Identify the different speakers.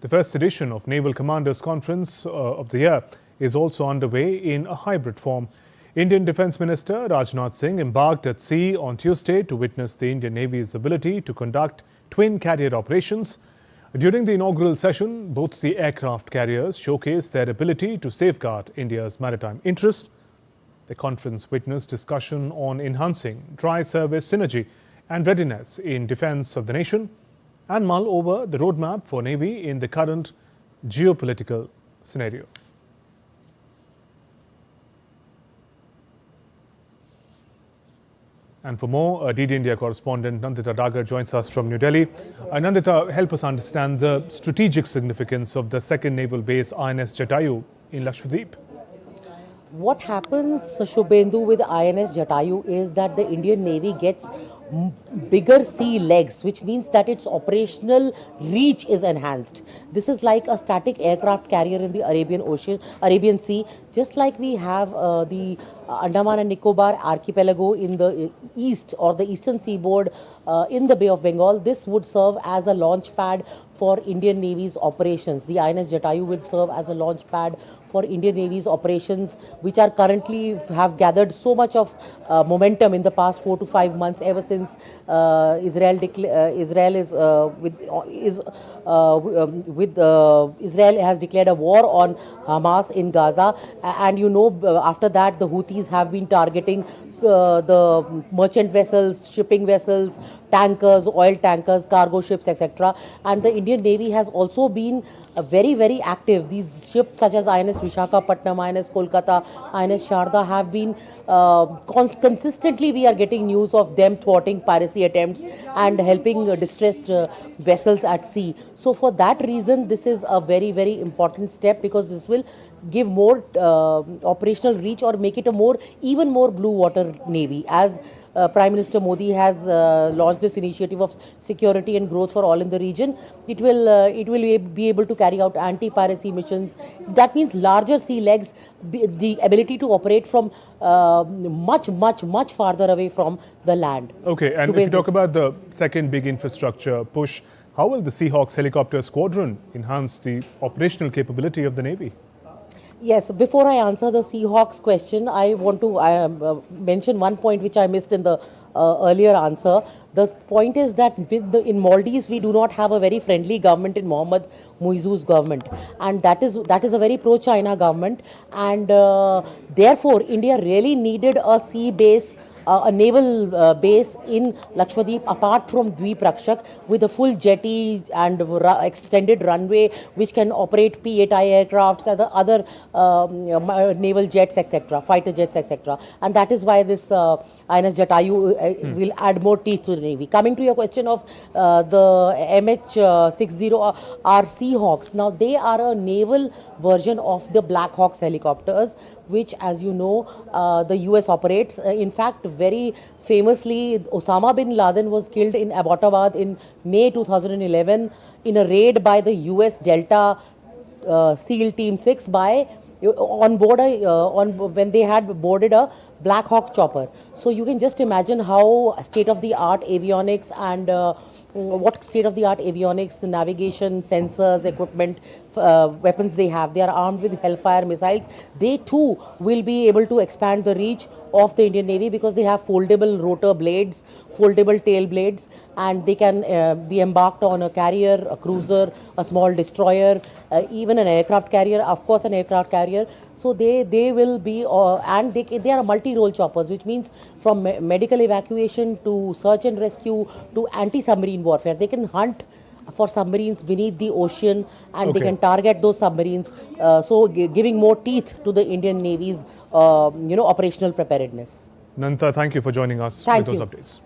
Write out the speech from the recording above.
Speaker 1: The first edition of Naval Commanders Conference of the year is also underway in a hybrid form. Indian Defence Minister Rajnath Singh embarked at sea on Tuesday to witness the Indian Navy's ability to conduct twin carrier operations. During the inaugural session, both the aircraft carriers showcased their ability to safeguard India's maritime interests. The conference witnessed discussion on enhancing tri-service synergy and readiness in defence of the nation and mull over the roadmap for Navy in the current geopolitical scenario. And for more, DD India correspondent Nandita Dagar joins us from New Delhi. Nandita, help us understand the strategic significance of the second naval base INS Jatayu in Lakshadweep.
Speaker 2: What happens, Shubhendu, with INS Jatayu is that the Indian Navy gets bigger sea legs, which means that its operational reach is enhanced. This is like a static aircraft carrier in the Arabian Sea, just like we have the Andaman and Nicobar archipelago in the east or the eastern seaboard in the Bay of Bengal. This would serve as a launch pad for Indian Navy's operations. The INS Jatayu will serve as a launch pad for Indian Navy's operations, which are currently have gathered so much of momentum in the past 4 to 5 months, ever since Israel has declared a war on Hamas in Gaza, and after that the Houthis have been targeting the merchant vessels, shipping vessels, tankers, oil tankers, cargo ships, etc. And the Indian Navy has also been very, very active. These ships such as INS Vishakhapatnam, INS Kolkata, INS Sharda have been consistently, we are getting news of them thwarting piracy attempts and helping distressed vessels at sea. So for that reason, this is a very, very important step, because this will give more operational reach or make it a even more blue water navy. As Prime Minister Modi has launched this initiative of security and growth for all in the region, it will be able to carry out anti-piracy missions. That means larger sea legs, the ability to operate from much farther away from the land.
Speaker 1: Okay, and if you talk about the second big infrastructure push, how will the Seahawks helicopter squadron enhance the operational capability of the Navy?
Speaker 2: Yes, before I answer the Seahawks question, I want to mention one point which I missed in the earlier answer. The point is that in Maldives, we do not have a very friendly government in Mohammad Muizzu's government. And that is a very pro-China government. And therefore, India really needed a sea base, a naval base in Lakshadweep, apart from Dweep Rakshak, with a full jetty and extended runway, which can operate P-8I aircrafts and the other naval jets, etc., fighter jets, etc. And that is why this INS Jatayu will add more teeth to the Navy. Coming to your question of the MH-60R Seahawks, now they are a naval version of the Black Hawks helicopters, which, as you know, the US operates. In fact, very famously, Osama bin Laden was killed in Abbottabad in May 2011 in a raid by the US Delta SEAL Team 6 when they had boarded a Black Hawk chopper. So you can just imagine how state-of-the-art avionics and navigation, sensors, equipment, weapons they have. They are armed with Hellfire missiles. They too will be able to expand the reach of the Indian Navy, because they have foldable rotor blades, foldable tail blades, and they can be embarked on a carrier, a cruiser, a small destroyer, even an aircraft carrier, of course an aircraft carrier. So they will be, and they are multi-role choppers, which means from medical evacuation to search and rescue to anti-submarine warfare. They can hunt for submarines beneath the ocean, and they can target those submarines, so giving more teeth to the Indian Navy's operational preparedness.
Speaker 1: Nanta, thank you for joining us with those updates.